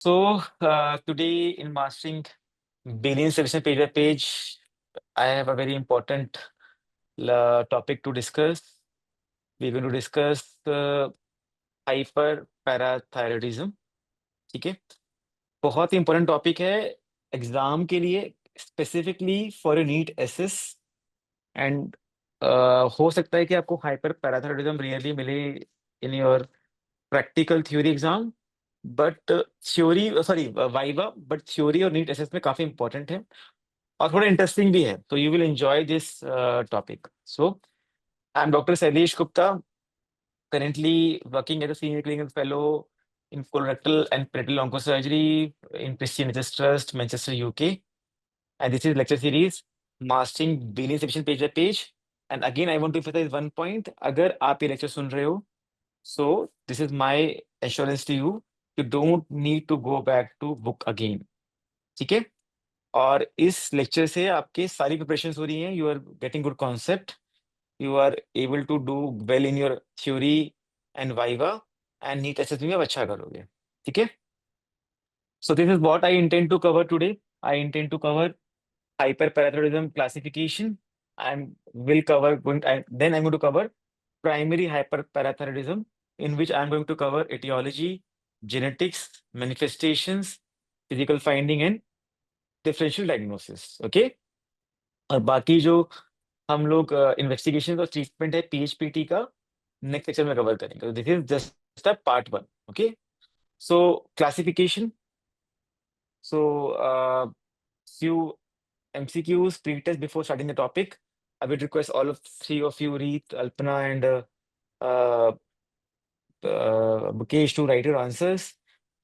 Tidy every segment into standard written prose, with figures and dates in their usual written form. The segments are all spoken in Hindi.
Today in mastering billion section page by page, I have a very important topic to discuss. We're going to discuss hyperparathyroidism. ठीक है, बहुत ही इंपॉर्टेंट टॉपिक है एग्जाम के लिए, specifically for your NEET SS. And हो सकता है कि आपको हाइपर पैराथायरॉयडिज्म रियली मिले in your practical theory exam, but theory sorry viva, but theory और नीट एसएस में काफी इंपॉर्टेंट है और थोड़ा इंटरेस्टिंग भी है, तो you will enjoy this topic. So I am doctor Shailesh Gupta, currently working as a senior clinical fellow in colorectal and peritoneal oncosurgery in Christian NHS Trust, Manchester, UK. And this is lecture series Mastering Billion Section Page by Page. And again, I want to emphasize one point. अगर आप ये लेक्चर सुन रहे हो, so this is my assurance to you, you don't need to go back to book again. ठीक है, और इस लेक्चर से आपके सारी प्रिपरेशन हो रही हैं, you are getting good concept, you are able to do well in your theory and viva, and NEET SS में आप अच्छा करोगे। ठीक है, so this is what I intend to cover today. I intend to cover hyperparathyroidism classification and will cover then I'm going to cover primary hyperparathyroidism, in which I'm going to cover etiology, genetics, manifestations, physical finding and differential diagnosis. Okay, और बाकी जो हम लोग इन्वेस्टिगेशन और ट्रीटमेंट है पीएचपीटी का, नेक्स्ट सेक्शन में कवर करेंगे। This is just a part one. Okay, so classification, so few MCQs pre-test before starting the topic. I would request all of three of you, Reet, Alpana, and uh, Mukesh, to write your answers.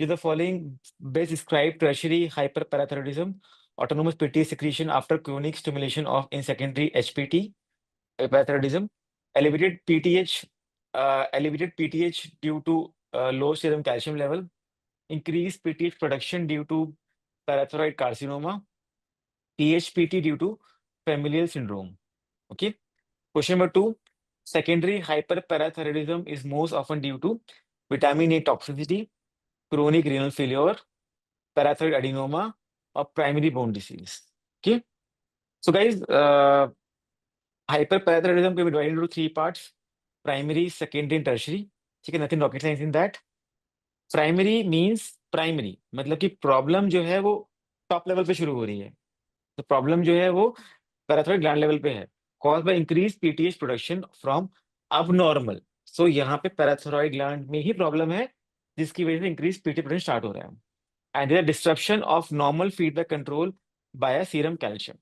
To the following best describe tertiary hyperparathyroidism: autonomous PTH secretion after chronic stimulation of in secondary HPT hyperthyroidism, elevated PTH due to low serum calcium level, increased PTH production due to parathyroid carcinoma, PHPT due to familial syndrome. Okay. Question number 2. Secondary hyperparathyroidism is most often due to vitamin A toxicity, chronic renal failure, parathyroid adenoma, or primary bone disease. Okay. So, guys, hyperparathyroidism can be divided into three parts: primary, secondary, and tertiary. Okay, nothing rocket science in that. Primary means primary, मतलब कि प्रॉब्लम जो है वो टॉप लेवल पे शुरू हो रही है। तो प्रॉब्लम जो है वो पैराथायरॉइड ग्लैंड लेवल पे है, cause by increase PTH production from abnormal. So यहाँ पे पैराथायरॉइड ग्लैंड में ही प्रॉब्लम है, जिसकी वजह से इंक्रीज पीटीएच प्रोडक्शन स्टार्ट हो रहा है। And there disruption of normal feedback control by serum calcium.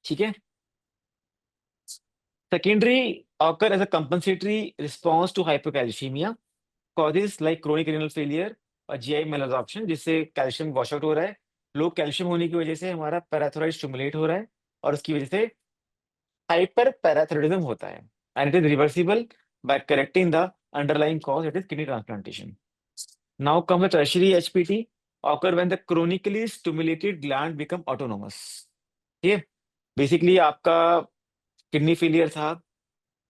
ठीक है, secondary occur as a compensatory response to hypercalcemia, causes like chronic renal failure और GI malabsorption, जिससे कैल्शियम वॉश आउट हो रहा है। लो कैल्शियम होने की वजह से हमारा पैराथायरॉइड स्टिमुलेट हो रहा है और उसकी वजह से हाइपर पैराथायरॉइडिज्म होता है, and it is reversible by correcting the underlying cause, it is kidney transplantation. Now come the tertiary HPT occur when the chronically stimulated gland become autonomous. ठीक है, बेसिकली आपका किडनी फेलियर था,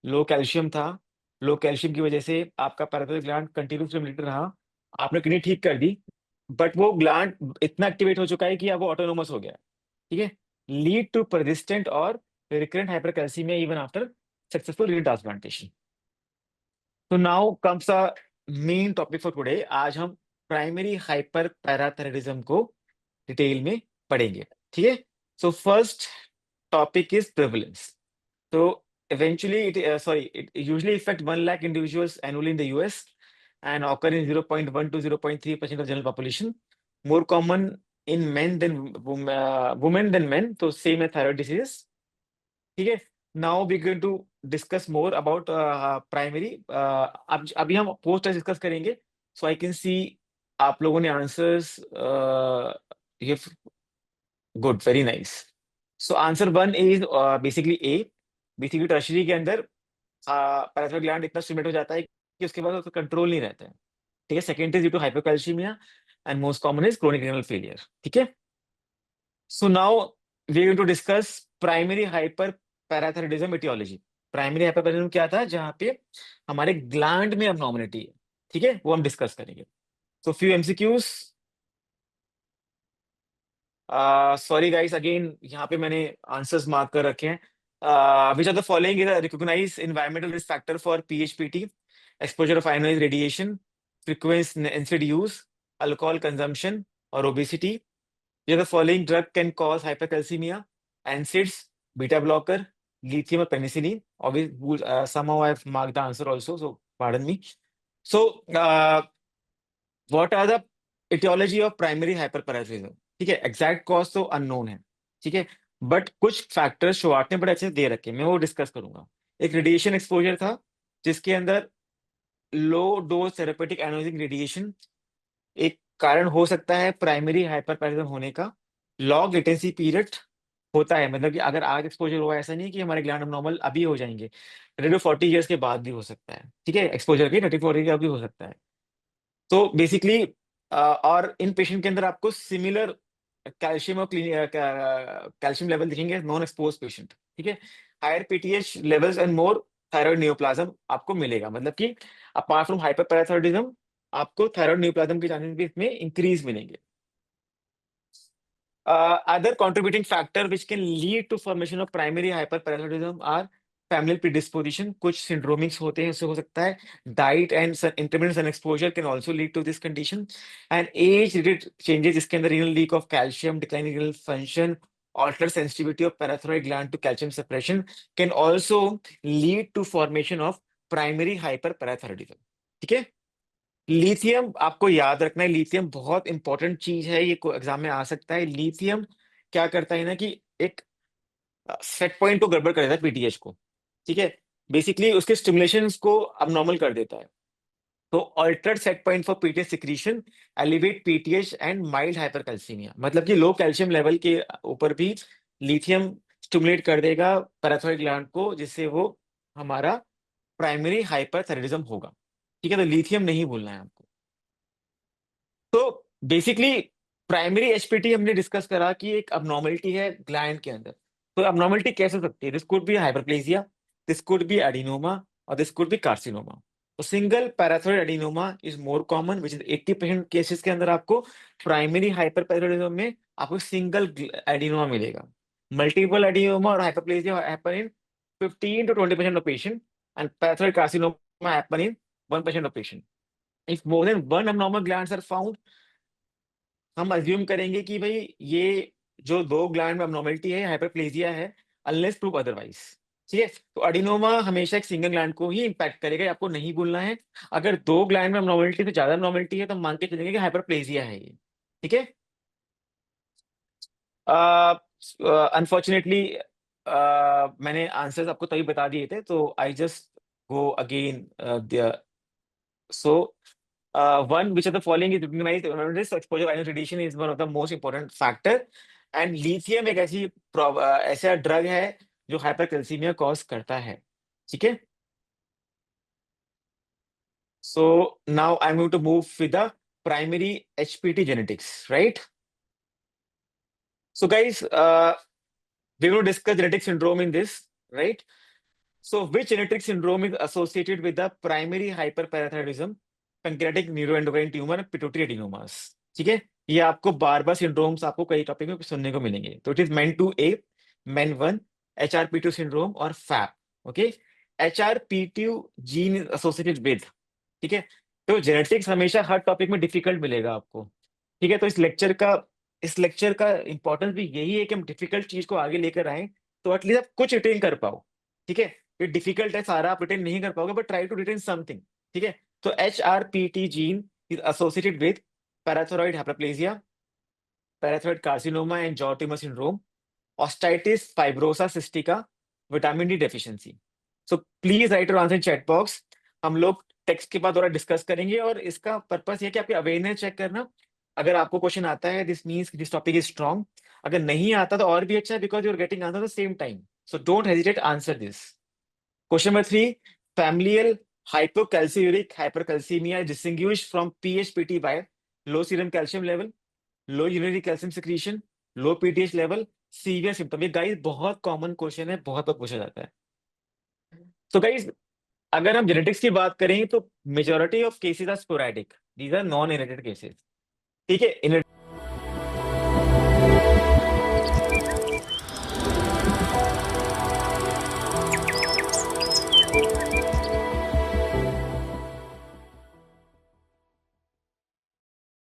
लो कैल्शियम था, लो कैल्शियम की वजह से आपका पैराथायरॉइड ग्लैंड कंटिन्यूस स्टिमुलेटेड रहा, आपने किडनी ठीक कर दी, बट वो ग्लैंड इतना एक्टिवेट हो चुका है कि अब वो ऑटोनोमस हो गया। ठीक है, lead to persistent or recurrent hypercalcaemia even after successful renal transplantation. तो now comes a main topic for today. आज हम प्राइमरी हाइपर पैराथायरॉइडिज्म को डिटेल में पढ़ेंगे। ठीक है, so first topic is prevalence. So eventually, it usually affect 1 lakh individuals annually in the US and occur in 0.1 to 0.3% of general population. More common in men than women than men. So same as thyroid disease. ठीक है, now we're going to discuss more about primary. अब अभी हम पोस्ट डिस्कस करेंगे. So I can see आप लोगों ने answers good, very nice. So answer 1 is basically A. Basically tertiary के अंदर पैराथायरॉइड ग्लैंड इतना स्टिमुलेट हो जाता है कि उसके बाद उसका कंट्रोल नहीं रहता है। ठीक है, second is due to hypercalcaemia and most common is chronic renal failure. ठीक है, so now we going to discuss primary hyper parathyroidism aetiology. Primary hyperparathyroidism क्या था, जहां पे हमारे ग्लैंड में अबनॉर्मलिटी है। ठीक है, वो हम डिस्कस करेंगे। So few MCQs sorry guys, again यहाँ पे मैंने आंसर्स मार्क कर रखे हैं। Which are the following is recognise environmental risk factor for PHPT: exposure of ionised radiation, frequent NSAID use, alcohol consumption, or obesity. Yeah, the following drug can cause hypercalcemia: NSAIDs, beta blocker, lithium, or penicillin. Obviously, somehow I've marked the answer also, so pardon me. So, what are the etiology of primary hyperparathyroidism? ठीक है, एग्जैक्ट कॉज तो अननोन है, ठीक है, बट कुछ फैक्टर्स शुरुआत में बड़े अच्छे से दे रखे हैं, मैं वो डिस्कस करूंगा। एक रेडिएशन एक्सपोजर था, जिसके अंदर लो डोज थेरेपेटिक एनर्जिंग रेडिएशन एक कारण हो सकता है प्राइमरी हाइपरपायरिज्म होने का। लॉग लेटेंसी पीरियड होता है, मतलब कि अगर आज एक्सपोजर हुआ, ऐसा नहीं कि हमारे ग्लैंड नॉर्मल अभी हो जाएंगे, 30 to 40 years के बाद भी हो सकता है, ठीक है, एक्सपोजर के 30 40 का भी हो सकता है। तो बेसिकली और इन पेशेंट के अंदर आपको सिमिलर कैल्शियम और कैल्शियम लेवल दिखेंगे नॉन एक्सपोज पेशेंट, ठीक है। Higher PTH levels and more thyroid neoplasm आपको मिलेगा, मतलब कि अपार्ट फ्रॉम हाइपरपैराथायरॉयडिज्म आपको थायराइड नियोप्लाज्म के चांसेस भी इसमें इंक्रीज मिलेंगे। Other contributing factor which can lead to formation of primary hyperparathyroidism are familial predisposition. कुछ syndromics होते हैं, उससे हो सकता है। Diet and intermittent sun exposure can also lead to this condition. And age-related changes, इसके अंदर renal leak of calcium, declining renal function, altered sensitivity of parathyroid gland to calcium suppression can also lead to formation of primary hyperparathyroidism. ठीक है। लिथियम आपको याद रखना है, लिथियम बहुत इंपॉर्टेंट चीज है, ये एग्जाम में आ सकता है। लिथियम क्या करता है ना कि एक सेट पॉइंट को गड़बड़ कर देता है पीटीएच को, ठीक है, बेसिकली उसके स्टिमुलेशन को अबनॉर्मल कर देता है। तो Altered set point for PTH secretion elevate PTH and mild hypercalcaemia, मतलब कि लो कैल्शियम लेवल के ऊपर भी लिथियम स्टिमुलेट कर देगा पैराथायरॉइड ग्लैंड को, जिससे वो हमारा प्राइमरी हाइपरथायराइडिज्म होगा, ठीक है। तो लिथियम नहीं भूलना है आपको। तो बेसिकली प्राइमरी एचपीटी हमने डिस्कस करा कि एक अबनॉर्मलिटी है ग्लैंड के अंदर। तो अबनॉर्मलिटी कैसे हो सकती है? This could be hyperplasia, this could be adenoma, और दिस कुड बी कार्सिनोमा। तो single parathyroid adenoma is more common, which is 80% cases के अंदर आपको प्राइमरी हाइपरपैराथायरॉयडिज्म में आपको सिंगल एडिनोमा मिलेगा। मल्टीपल एडिनोमा और hyperplasia happen in 15 to 20% of patient, and parathyroid carcinoma happen in 1% of patient. If more than one abnormal glands are found, हम अज्यूम करेंगे कि भाई ये जो दो ग्लैंड में abnormality है, हाइपरप्लेजिया है, अनलेस प्रूव अदरवाइज, ठीक है। तो अडिनोमा हमेशा एक सिंगल ग्लैंड को ही इंपैक्ट करेगा, ये आपको नहीं भूलना है। अगर दो ग्लैंड में abnormality से ज्यादा abnormality है तो हम मान के चलेंगे कि हाइपरप्लेजिया है ये, ठीक है। अनफॉर्चुनेटली मैंने आंसर्स आपको तभी बता दिए थे, तो I just go again. So, one, which of the following is recognized? This exposure to ion radiation is one of the most important factor. And lithium एक ऐसी ऐसा ड्रग है जो हाइपरकैल्सीमिया कॉज करता है, ठीक है। So now I'm going to move with the primary HPT genetics, right? So guys, we're going to discuss genetic syndrome in this, right? So which genetic syndrome is associated with the primary hyperparathyroidism, pancreatic neuroendocrine tumor, pituitary adenomas? ठीक है, ये आपको बार बार सिंड्रोम्स आपको कई टॉपिक में सुनने को मिलेंगे। तो it is men two A, men one, HRP2 syndrome और FAP. Okay, HRP2 gene associated with, ठीक है। तो जेनेटिक्स हमेशा हर टॉपिक में डिफिकल्ट मिलेगा आपको, ठीक है। तो इस लेक्चर का इंपॉर्टेंस भी यही है कि हम डिफिकल्ट चीज को आगे लेकर आए, तो एटलीस्ट आप कुछ रिटेन कर पाओ, ठीक है। ये डिफिकल्ट है, सारा आप रिटेन नहीं कर पाओगे, but try to retain something, ठीक है। तो HRPT gene is associated with parathyroid hyperplasia, parathyroid carcinoma and jaw tumour syndrome, osteitis fibrosa cystica, vitamin D deficiency. So please write your answer in chat box. हम लोग टेक्स्ट के बाद थोड़ा डिस्कस करेंगे, और इसका पर्पस ये कि आपकी अवेयरनेस चेक करना। अगर आपको क्वेश्चन आता है, this means this topic is strong. अगर नहीं आता तो और भी अच्छा है, because you are getting answer the same time, so don't hesitate, answer this. Question number 3, familial hypocalciuric hypercalcemia is distinguished from PHPT by low serum calcium level, low urinary calcium secretion, low PTH level, severe symptom। ये गाइस बहुत कॉमन क्वेश्चन है, बहुत बार पूछा जाता है। तो गाइस अगर हम जेनेटिक्स की बात करें तो majority of cases are sporadic, these are non inherited cases, ठीक है।